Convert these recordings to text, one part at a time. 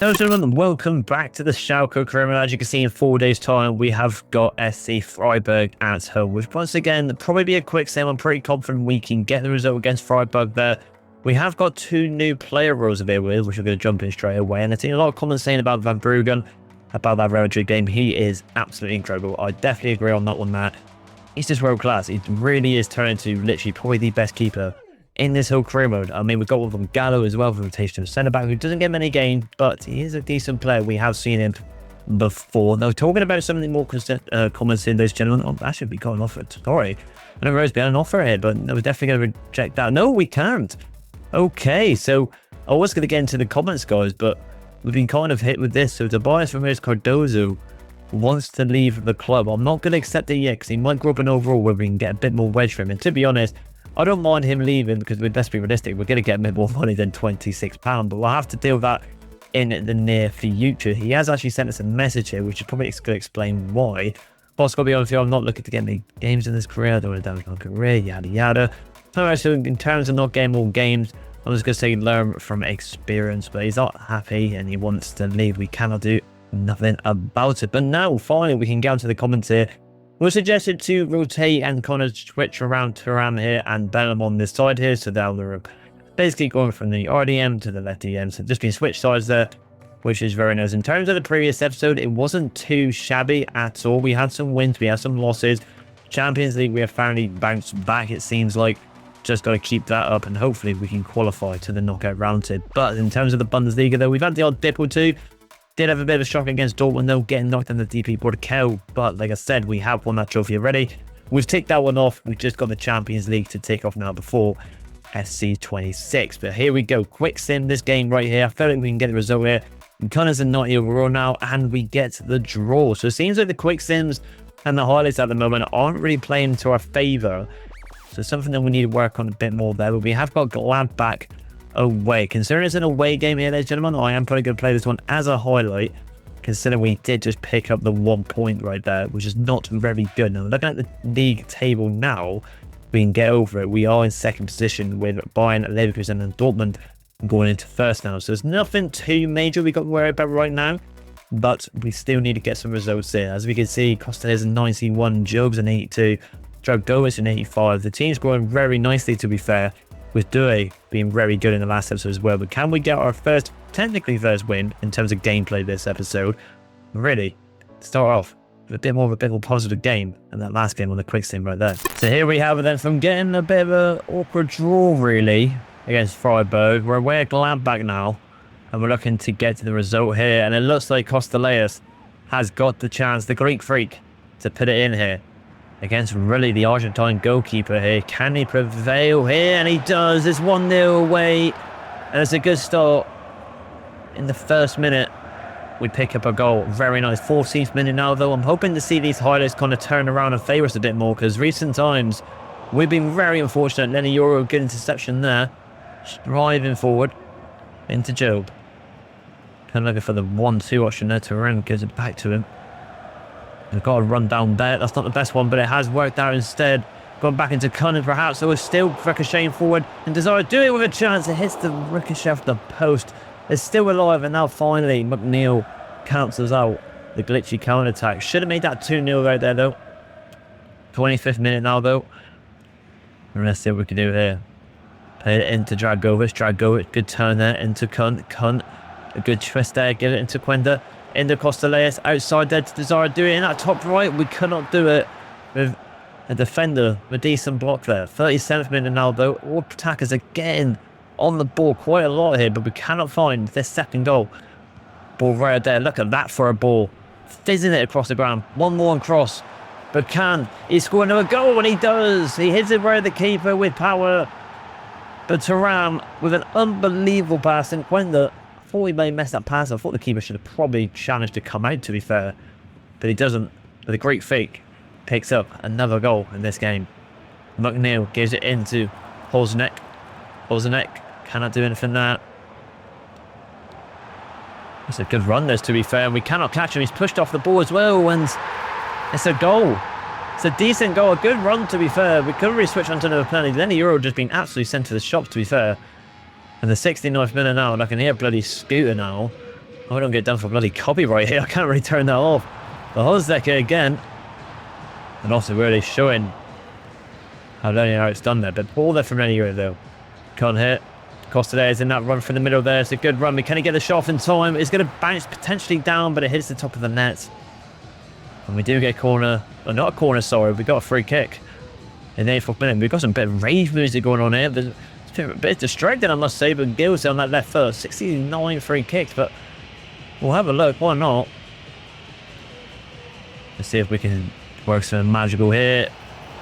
Hello gentlemen, welcome back to the Schalke career. As you can see, in 4 days time we have got SC Freiburg at home, which once again probably be a quick save. I'm pretty confident we can get the result against Freiburg there. We have got 2 new player roles available, which we're going to jump in straight away, and I've seen a lot of comments saying about Van Bruggen, about that Real Madrid game. He is absolutely incredible. I definitely agree on that one, Matt. He's just world class. He really is turning to literally probably the best keeper in this whole career mode. I mean, we've got one from Gallo as well for rotation of centre back, who doesn't get many games, but he is a decent player. We have seen him before. Now, talking about some of the more comments in those gentlemen, oh, that should be going off it. Sorry, I know Rose behind an offer here, but I was definitely going to reject that. No, we can't. Okay, so I was going to get into the comments, guys, but we've been kind of hit with this. So Tobias Ramirez Cardozo wants to leave the club. I'm not going to accept it yet because he might grow up an overall where we can get a bit more wedge for him. And to be honest, I don't mind him leaving because let's be realistic, we're going to get a bit more money than £26, but we'll have to deal with that in the near future. He has actually sent us a message here, which is probably going to explain why. But I've got to be honest with you, I'm not looking to get any games in this career. I don't want to damage my career, yada yada. Alright, so in terms of not getting more games, I'm just going to say learn from experience, but he's not happy and he wants to leave. We cannot do nothing about it. But now, finally, we can get onto the comments here. We're suggested to rotate and kind of switch around Thuram here and Bellum on this side here. So now they're basically going from the RDM to the left DM. So just being switched sides there, which is very nice. In terms of the previous episode, it wasn't too shabby at all. We had some wins, we had some losses. Champions League, we have finally bounced back, it seems like. Just got to keep that up and hopefully we can qualify to the knockout round here. But in terms of the Bundesliga, though, we've had the odd dip or two. Did have a bit of a shock against Dortmund, though, getting knocked on the DP board kill. But like I said, we have won that trophy already. We've ticked that one off. We've just got the Champions League to take off now before SC26. But here we go. Quick sim this game right here. I feel like we can get the result here. Gunners are 90 overall now, and we get the draw. So it seems like the quick sims and the highlights at the moment aren't really playing to our favour. So something that we need to work on a bit more there. But we have got Gladbach away. Considering it's an away game here, ladies and gentlemen, I am probably going to play this one as a highlight, considering we did just pick up the 1 point right there, which is not very good. Now, looking at the league table now, we can get over it. We are in second position with Bayern, Leverkusen and Dortmund going into first now. So there's nothing too major we got to worry about right now, but we still need to get some results here. As we can see, Costa is 91, Job's an 82, Dragovic an 85. The team's growing very nicely, to be fair, with Due being very good in the last episode as well. But can we get our technically first win in terms of gameplay this episode? Really, start off with a bit more of a positive game and that last game on the quick sim right there. So here we have it then, from getting a bit of an awkward draw really against Freiburg. We're away at Gladbach now and we're looking to get to the result here, and it looks like Costaleas has got the chance, the Greek freak, to put it in here against really the Argentine goalkeeper here. Can he prevail here? And he does. It's 1-0 away. And it's a good start. In the first minute, we pick up a goal. Very nice. 14th minute now, though. I'm hoping to see these highlights kind of turn around and favour us a bit more, because recent times, we've been very unfortunate. Lenny Euro, good interception there. Driving forward into Job. Kind of looking for the 1-2 option there. Turin gives it back to him. We've got to run down there. That's not the best one, but it has worked out instead. Gone back into Cunning perhaps. So it's still ricocheting forward. And Desire do it with a chance. It hits the ricochet off the post. It's still alive. And now finally McNeil cancels out the glitchy counter attack. Should have made that 2-0 right there though. 25th minute now though. And let's see what we can do here. Play it into Dragovic. Dragovic, good turn there into Cunt. A good twist there. Give it into Quenda. Into Costaleas, outside there to Desire, do it in that top right. We cannot do it with a defender, a decent block there. 37th minute now though. All attackers are getting on the ball quite a lot here, but we cannot find this second goal. Ball right there. Look at that for a ball. Fizzing it across the ground. One more on cross. But can he score another goal? And he does. He hits it right at the keeper with power. But Thuram with an unbelievable pass, and Quenda, I thought he may mess that pass. I thought the keeper should have probably challenged to come out, to be fair. But he doesn't. With a great fake, picks up another goal in this game. McNeil gives it into Holzneck. Holzneck cannot do anything there. It's a good run, this, to be fair. And we cannot catch him. He's pushed off the ball as well. And it's a goal. It's a decent goal. A good run, to be fair. We couldn't really switch onto another penalty. Then the Euro just been absolutely sent to the shops, to be fair. And the 69th minute now, and I can hear bloody Scooter now. I don't get done for bloody copyright here. I can't really turn that off. The Hosdecker again. And also really showing how it's done there. But ball there from anywhere though. Can't hit. Costa is in that run from the middle there. It's a good run. Can he get the shot off in time? It's going to bounce potentially down, but it hits the top of the net. And we do get a corner. Well, not a corner, sorry. We got a free kick in the 84th minute. We've got some bit of rave music going on here. It's a bit distracting, I must say, but Gill's on that left foot. 69 free kicks, but we'll have a look. Why not? Let's see if we can work some magical here.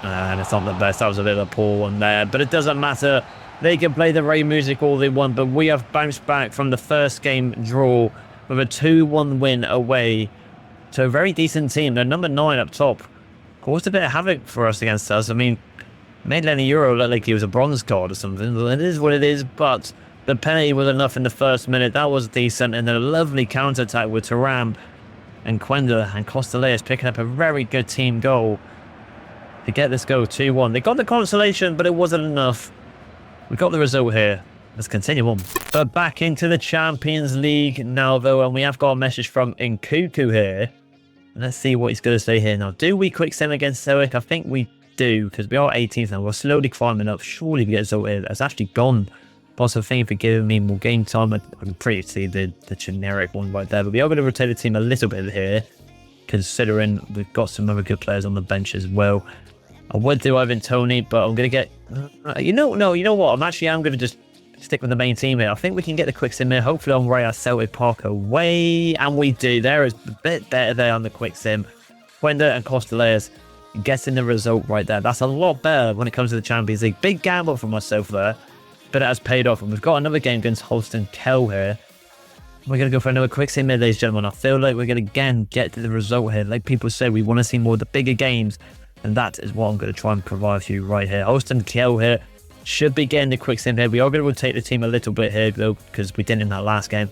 And it's not the best. That was a bit of a poor one there, but it doesn't matter. They can play the rave music all they want, but we have bounced back from the first game draw with a 2-1 win away to a very decent team. They're number 9 up top. Caused a bit of havoc for us against us. I mean, made Lenny Euro look like he was a bronze card or something. It is what it is, but the penalty was enough in the first minute. That was decent, and a lovely counter-attack with Thuram and Quenda, and Costaleas picking up a very good team goal to get this goal 2-1. They got the consolation, but it wasn't enough. We got the result here. Let's continue on. But back into the Champions League now, though, and we have got a message from Nkuku here. Let's see what he's going to say here. Now, do we quick sim against Celtic? I think we do, because we are 18th now. We're slowly climbing up. Surely we get a result here. It's actually gone. Also, thank you for giving me more game time. I can pretty see the generic one right there. But we are going to rotate the team a little bit here, considering we've got some other good players on the bench as well. I would do Ivan Toney, but I'm going to get... you know what? I'm going to just stick with the main team here. I think we can get the quick sim here. Hopefully on Ray Celtic Park away. And we do. There is a bit better there on the quick sim. Quenda and Costaleas getting the result right there. That's a lot better when it comes to the Champions League. Big gamble for myself there, but it has paid off. And we've got another game against Holston Kell here. We're going to go for another quick sim here, ladies and gentlemen. I feel like we're going to again get to the result here. Like people say, we want to see more of the bigger games. And that is what I'm going to try and provide for you right here. Holston Kell here should be getting the quick sim here. We are going to rotate the team a little bit here, though, because we didn't in that last game.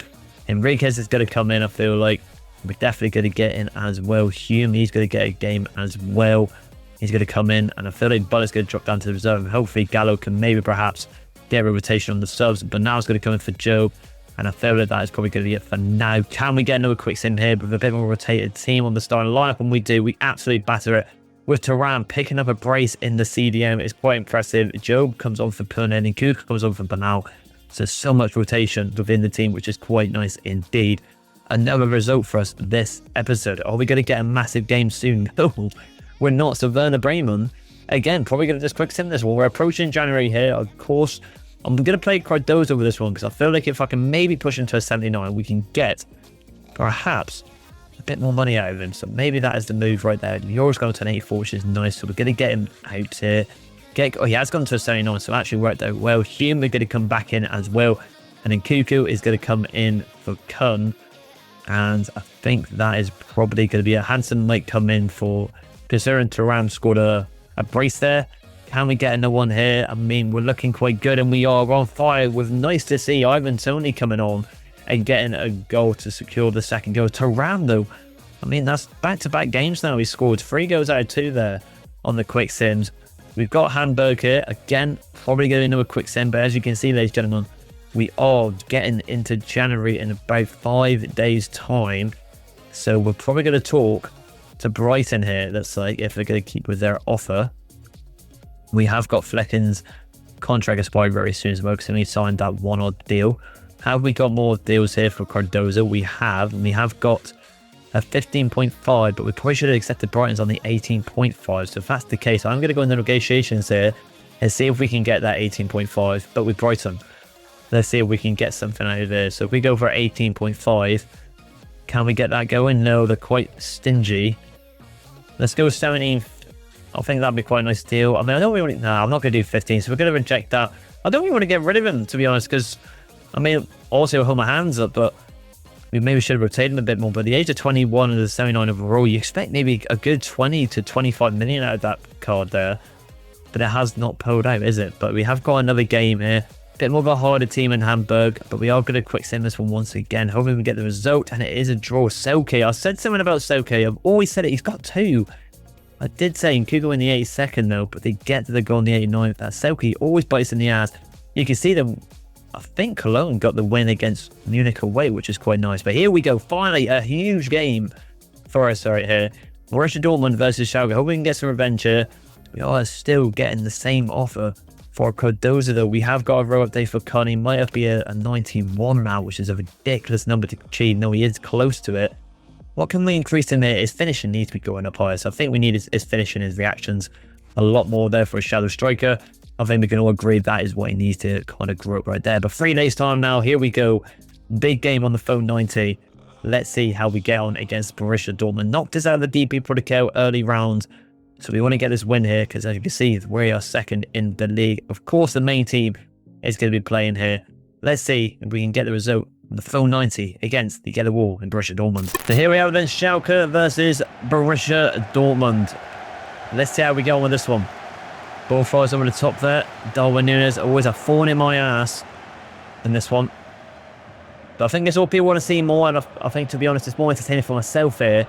Enriquez is going to come in, I feel like. We're definitely going to get in as well. Hume, he's going to get a game as well. He's going to come in, and I feel like Bullett's going to drop down to the reserve. Hopefully, Gallo can maybe perhaps get a rotation on the subs. But now it's going to come in for Joe. And I feel like that is probably going to be it for now. Can we get another quick sim here with a bit more rotated team on the starting lineup? And we do. We absolutely batter it. With Thuram picking up a brace in the CDM, it's quite impressive. Job comes on for Pune and Nkuku comes on for Banal. So much rotation within the team, which is quite nice indeed. Another result for us this episode. Are we going to get a massive game soon? No, we're not. So Werner Bremen, again, probably going to just quick sim this one. We're approaching January here. Of course, I'm going to play Cardozo with this one because I feel like if I can maybe push into a 79, we can get perhaps a bit more money out of him. So maybe that is the move right there. Euro's gone to an 84, which is nice. So we're going to get him out here. Oh, he has gone to a 79, so it actually worked out well. Hume, we're going to come back in as well. And then Nkuku is going to come in for Kun. And I think that is probably going to be a Hansen might come in for Pizarro, and Thuram scored a brace there. Can we get another one here? I mean, we're looking quite good and we are on fire. With nice to see Ivan Toney coming on and getting a goal to secure the second goal. Thuram though, I mean, that's back-to-back games now. He scored 3 goals out of 2 there on the quick sims. We've got Hamburg here. Again, probably going into a quick sim, but as you can see, ladies and gentlemen, we are getting into January in about 5 days' time. So we're probably going to talk to Brighton here. That's like if they're going to keep with their offer. We have got Flecken's contract expired very soon as well because he signed that one-odd deal. Have we got more deals here for Cardozo? We have. And we have got a 15.5, but we probably should have accepted Brighton's on the 18.5. So if that's the case, I'm going to go into negotiations here and see if we can get that 18.5. But with Brighton, let's see if we can get something out of there. So if we go for 18.5, can we get that going? No, they're quite stingy. Let's go 17. I think that'd be quite a nice deal. I mean, I don't really... Nah, I'm not going to do 15, so we're going to reject that. I don't really want to get rid of him, to be honest, because, I mean, also hold my hands up, but we maybe should have rotated him a bit more. But the age of 21 and the 79 overall, you expect maybe a good 20 to 25 million out of that card there. But it has not pulled out, is it? But we have got another game here. Bit more of a harder team in Hamburg, but we are going to quick sim this one once again. Hopefully we get the result, and it is a draw. Schalke, I said something about Schalke. I've always said it. He's got 2. I did say Nkuku in the 82nd though, but they get to the goal in the 89th. That Schalke always bites in the ass. You can see them I think Cologne got the win against Munich away, which is quite nice. But here we go. Finally, a huge game for us right here. Borussia Dortmund versus Schalke. Hope we can get some revenge here. We are still getting the same offer for Cardozo, though. We have got a row update for Toney. Might have to be a 91 now, which is a ridiculous number to achieve. No, he is close to it. What can we increase in there? His finishing needs to be going up higher. So I think we need his finishing, his reactions a lot more there for a shadow striker. I think we can all agree that is what he needs to kind of grow up right there. But 3 days time now, here we go. Big game on the phone 90. Let's see how we get on against Borussia Dortmund. Knocked us out of the DP Protocol early round. So we want to get this win here because, as you can see, we are second in the league. Of course, the main team is going to be playing here. Let's see if we can get the result on the phone 90 against the Yellow Wall in Borussia Dortmund. So here we have then Schalke versus Borussia Dortmund. Let's see how we get on with this one. Ball flies over the top there. Darwin Núñez, always a thorn in my ass in this one. But I think it's all people want to see more, and I think, to be honest, it's more entertaining for myself here.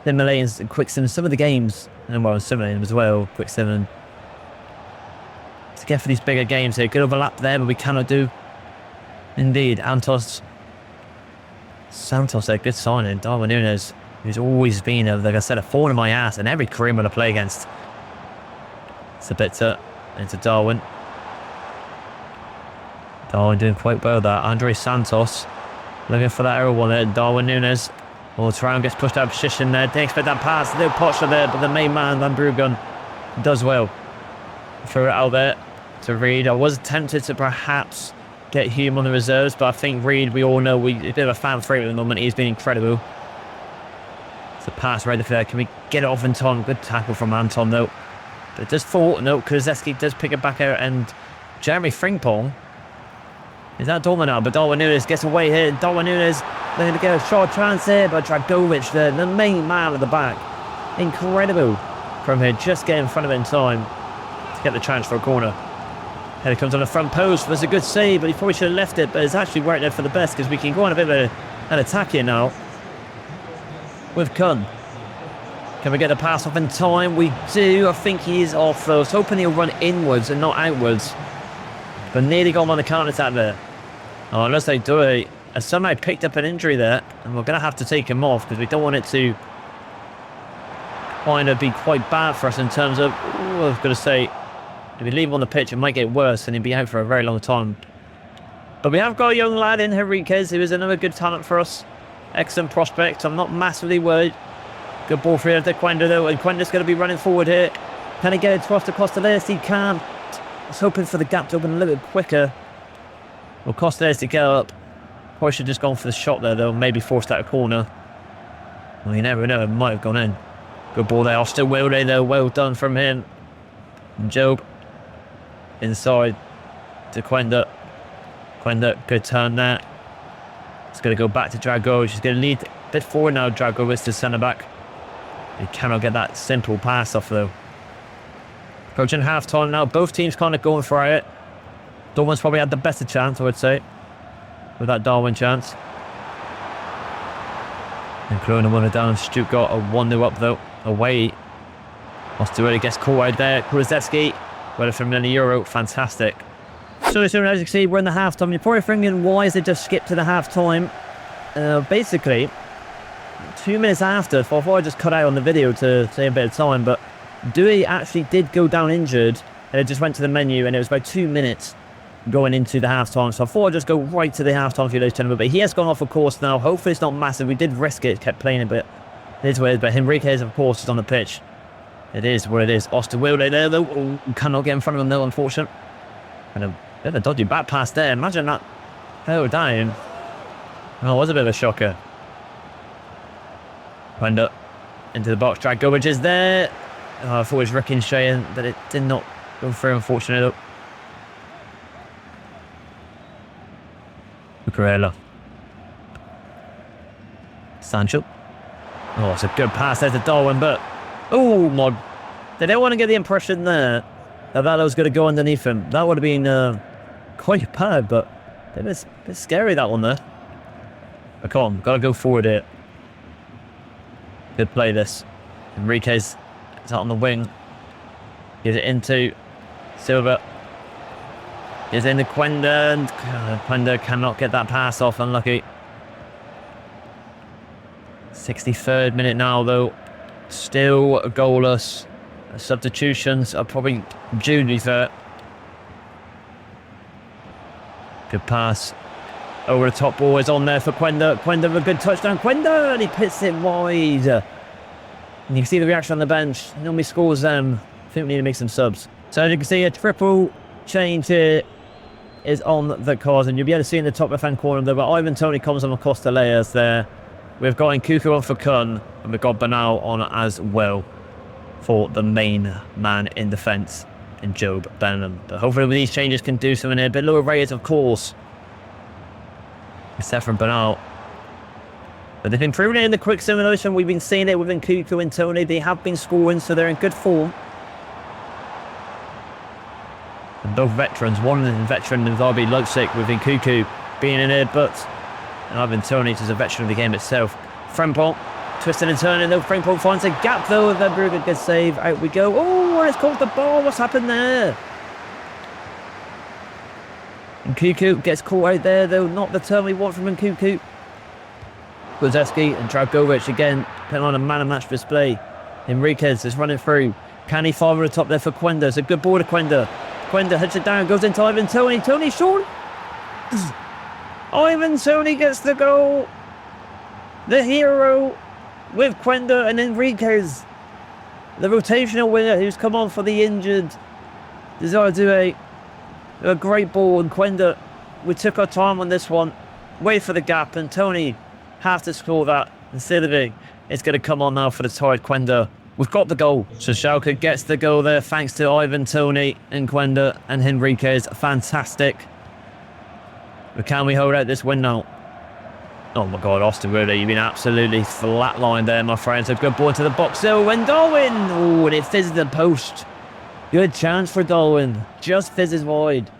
Simulating and quick sim some of the games, and well, simulating them as well, quick sim, to get for these bigger games here. Good overlap there, but we cannot do. Indeed, Santos there, good signing. Darwin Núñez, who's always been, like I said, a thorn in my ass in every career I play against. It's a bit into Darwin. Darwin doing quite well there. Andre Santos looking for that error one there. Darwin Núñez. Oh, Traoré gets pushed out of position there. Didn't expect that pass. Little Potter there, but the main man, Van Bruggen, does well. Throw it out there to Reed. I was tempted to perhaps get Hume on the reserves, but I think Reed, we all know, he's a bit of a fan favorite at the moment. He's been incredible. It's a pass right there. Can we get it off in time? Good tackle from Anton, though. But it does fall. No, Kulusevski does pick it back out, and Jeremy Frimpong. Is that Dortmund now? But Darwin Núñez gets away here. Darwin Núñez looking to get a short chance here, but Dragovic, the main man at the back. Incredible from here. Just get in front of it in time to get the chance for a corner. Here it comes on the front post. There's a good save, but he probably should have left it. But it's actually worked out for the best because we can go on a bit of an attack here now with Kun. Can we get the pass off in time? We do. I think he is off though. I was hoping he'll run inwards and not outwards. But nearly got him on the counter-attack there. Oh, unless they do it. Somehow picked up an injury there. And we're going to have to take him off because we don't want it to kind of be quite bad for us in terms of... Ooh, I was going to say, if we leave him on the pitch, it might get worse and he'll be out for a very long time. But we have got a young lad in Henriquez, who is another good talent for us. Excellent prospect. I'm not massively worried. Good ball for Quenda though, and Quenda's going to be running forward here. Can he get it across to Costellas? He can't. I was hoping for the gap to open a little bit quicker. Well, Costellas to get up. Probably should have just gone for the shot there though, maybe forced out a corner. Well, you never know, it might have gone in. Good ball there, still Wilde though, well done from him. And Job inside to Quenda. Quenda, good turn there. It's going to go back to Dragovic. He's going to lead a bit forward now, Dragovic to centre back. He cannot get that simple pass off though. Approaching half time now, both teams kind of going for it. Dortmund's probably had the better chance, I would say, with that Darwin chance. And Cologne won it down. Stuttgart are 1-0 up though, away. Osterwelle gets caught out there. Kulusevski, well from the Euro, fantastic. So as you can see, we're in the half time. You're probably thinking, why is it just skipped to the half time? Basically, 2 minutes after, I thought I just cut out on the video to save a bit of time, but Dewey actually did go down injured, and it just went to the menu, and it was about 2 minutes going into the half-time, so I thought I'd just go right to the half-time for those tournament, but he has gone off, of course, now. Hopefully it's not massive. We did risk it, kept playing it, but it is weird. But Henriquez, of course, is on the pitch. It is what it is. Osterwelle there, though. Oh, cannot get in front of him, though, unfortunate. And a bit of a dodgy back pass there. Imagine that fell down. Oh, it was a bit of a shocker. Quenda into the box. Dragovic is there. Oh, I thought it was ricocheting, but it did not go through, unfortunately. Cucurella. Sancho. Oh, it's a good pass there to Darwin, but... Oh, my... Did anyone get the impression there that that was going to go underneath him? That would have been quite bad, but it was a bit scary, that one there. But come on, got to go forward here. Good play, this. Enriquez is out on the wing. Gives it into Silva. Is in the Quenda, and Quenda cannot get that pass off, unlucky. 63rd minute now, though. Still goalless. Substitutions are probably due, to be fair. Good pass. Over the top ball is on there for Quenda. Quenda with a good touchdown. Quenda, and he puts it wide. And you can see the reaction on the bench. He normally scores them. I think we need to make some subs. So as you can see, a triple change here is on the cards, and you'll be able to see in the top left-hand corner there, but Ivan Toney comes on across the layers there. We've got Nkuku on for Kun, and we've got Banal on as well for the main man in defence in Job Benham. But hopefully with these changes can do something here. A bit lower rated, of course, except for Banal. But they've been proving it in the quick simulation. We've been seeing it with Nkuku and Toney. They have been scoring, so they're in good form. And both veterans, one veteran of RB Leipzig with Nkuku being in it, but Ivan Toney is a veteran of the game itself. Frimpong, twisting and turning though. Frimpong finds a gap though with a very good save. Out we go. Oh, it's caught the ball. What's happened there? Nkuku gets caught out there though. Not the turn we want from Nkuku. Kuzeski and Dragovic again putting on a man of match display. Enriquez is running through. Can he fire the top there for Quenda? It's a good ball to Quenda. Quenda hits it down, goes into Ivan Toney. Toney short. Ivan Toney gets the goal. The hero with Quenda and Enriquez. The rotational winner who's come on for the injured Desire a great ball, and Quenda, we took our time on this one. Wait for the gap, and Toney has to score that. Instead of it, it's going to come on now for the tired Quenda. We've got the goal. So Schalke gets the goal there thanks to Ivan Toney and Quenda and Henriquez. Fantastic. But can we hold out this win now? Oh my God, Austin Ruder, you've been absolutely flatlined there, my friends. A good ball to the box. So, and Darwin. Oh, and it fizzes the post. Good chance for Darwin. Just fizzes wide.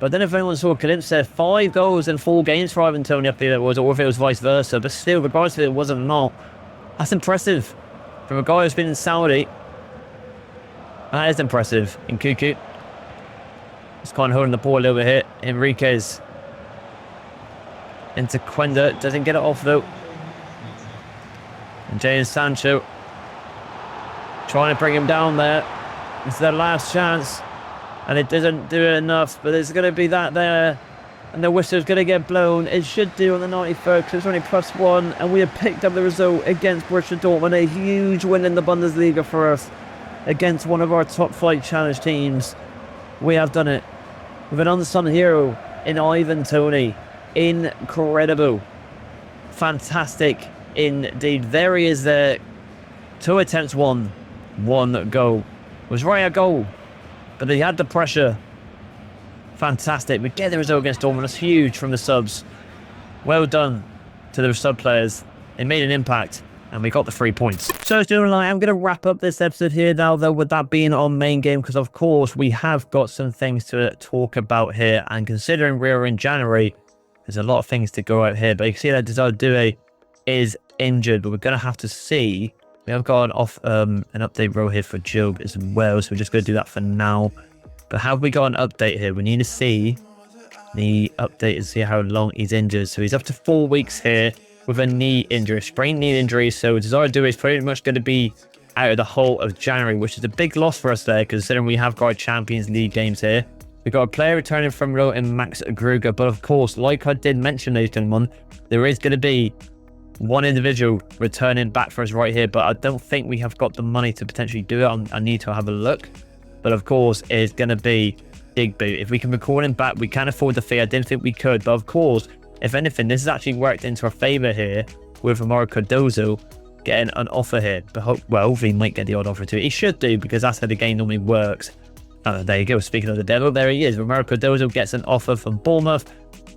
But then if anyone saw Calypso, 5 goals in 4 games for Ivan Toney, I think it was, or if it was vice versa. But still, regardless if it wasn't or not, that's impressive. From a guy who's been in Saudi, that is impressive. Nkuku, just kind of holding the ball a little bit here. Enriquez into Quenda, doesn't get it off though. And Jadon Sancho trying to bring him down there. It's their last chance, and it doesn't do it enough. But there's going to be that there, and the whistle's going to get blown. It should do on the 93rd because it's only +1, and we have picked up the result against Borussia Dortmund. A huge win in the Bundesliga for us against one of our top flight challenge teams. We have done it with an unsung hero in Ivan Toney. Incredible. Fantastic indeed. There he is there. 2 attempts, 1 goal. It was right a goal, but he had the pressure. Fantastic. We get the result against Dortmund. That's huge from the subs. Well done to the sub players. It made an impact, and we got the 3 points. So, I'm going to wrap up this episode here now, though, with that being our main game, because of course we have got some things to talk about here. And considering we're in January, there's a lot of things to go out here. But you can see that Desire Due is injured, but we're going to have to see. We have got an update row here for Job as well, so we're just going to do that for now. But have we got an update here? We need to see the update and see how long he's injured. So he's up to 4 weeks here with a knee injury, sprained knee injury. So Desire Due is pretty much going to be out of the whole of January, which is a big loss for us there, considering we have got Champions League games here. We've got a player returning from row in Max Gruger, but of course, like I did mention, Nathan, there is going to be one individual returning back for us right here, but I don't think we have got the money to potentially do it. I need to have a look. But of course, it's going to be Digby. If we can record him back, we can afford the fee. I didn't think we could, but of course, if anything, this has actually worked into our favour here with Mario Cardozo getting an offer here. But hopefully he might get the odd offer too. He should do, because that's how the game normally works. There you go. Speaking of the devil, there he is. Mario Cardozo gets an offer from Bournemouth.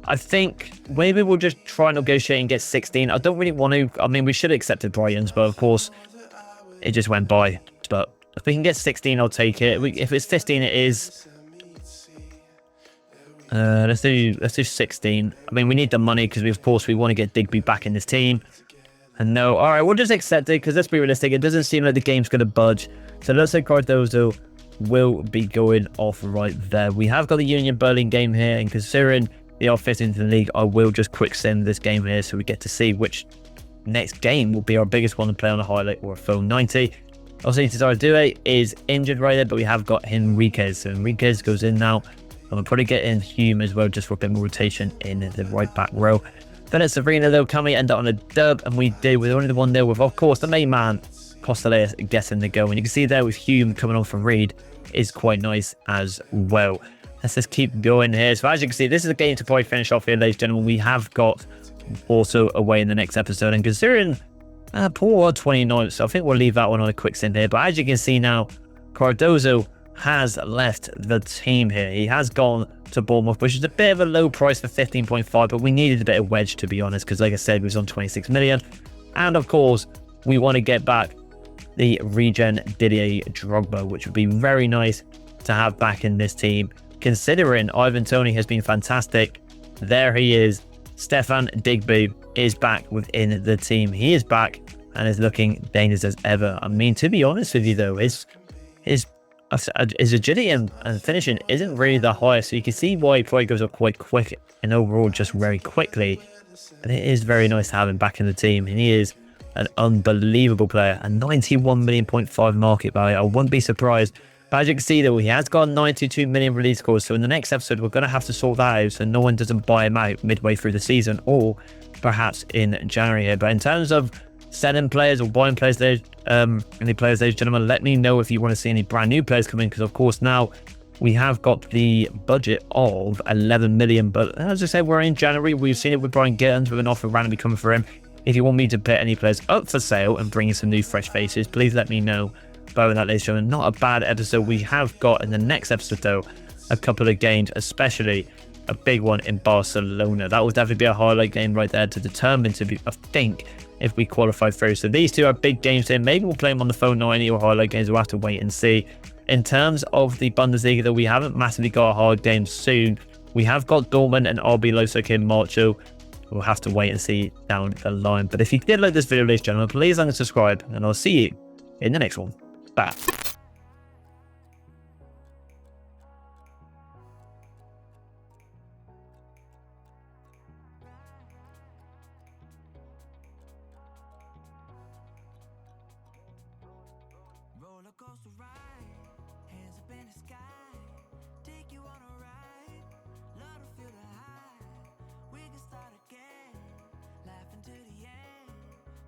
I think maybe we'll just try and negotiate and get 16. I don't really want to. I mean, we should have accepted Brian's, but of course, it just went by. But if we can get 16, I'll take it. If it's 15, it is. Let's do 16. I mean, we need the money because of course we want to get Digby back in this team. And no, all right, we'll just accept it because let's be realistic. It doesn't seem like the game's going to budge. So let's say Cardozo will be going off right there. We have got the Union Berlin game here, and considering they are fifth into the league, I will just quick send this game here so we get to see which next game will be our biggest one to play on a highlight or a full 90. Also, Cesar Due is injured right there, but we have got Henriquez. So Henriquez goes in now. I'm going to probably get in Hume as well, just for a bit more rotation in the right back row. Then it's Sabrina, though. Can we end up on a dub? And we did, with only the 1-0 with, of course, the main man, Costaleas, getting the goal. And you can see there with Hume coming on from Reed is quite nice as well. Let's just keep going here. So as you can see, this is a game to probably finish off here, ladies and gentlemen. We have got also away in the next episode. And considering poor 29th, so I think we'll leave that one on a quick send here. But as you can see now, Cardozo has left the team here. He has gone to Bournemouth, which is a bit of a low price for 15.5, but we needed a bit of wedge, to be honest, because like I said, we was on 26 million. And of course, we want to get back the regen Didier Drogba, which would be very nice to have back in this team, considering Ivan Toney has been fantastic. There he is. Stefan Digby is back within the team. He is back and is looking dangerous as ever. I mean, to be honest with you though, his agility and finishing isn't really the highest, so you can see why he probably goes up quite quick and overall just very quickly. And it is very nice to have him back in the team, and he is an unbelievable player. A 91 million.5 market value. I wouldn't be surprised. But as you can see though, he has got 92 million release codes, so in the next episode we're going to have to sort that out so no one doesn't buy him out midway through the season, or perhaps in January here. But in terms of selling players or buying players there, any players, ladies and gentlemen, let me know if you want to see any brand new players come in, because of course now we have got the budget of 11 million. But as I said, we're in January. We've seen it with Brian Gittins with an offer randomly coming for him. If you want me to put any players up for sale and bring in some new fresh faces, please let me know. But with that, ladies and gentlemen, not a bad episode. We have got in the next episode though a couple of games, especially a big one in Barcelona. That will definitely be a highlight game right there to determine, to be, I think, if we qualify through. So these two are big games here. Maybe we'll play them on the phone 90 or highlight games. We'll have to wait and see. In terms of the Bundesliga, though, we haven't massively got a hard game soon. We have got Dortmund and RB Leipzig in March. We'll have to wait and see down the line. But if you did like this video, ladies and gentlemen, please like and subscribe, and I'll see you in the next one. Bye. Roller coaster ride, hands up in the sky, take you on a ride, love to feel the high, we can start again, laughing to the end,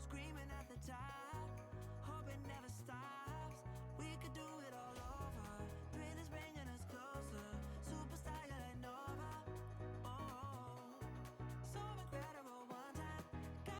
screaming at the top.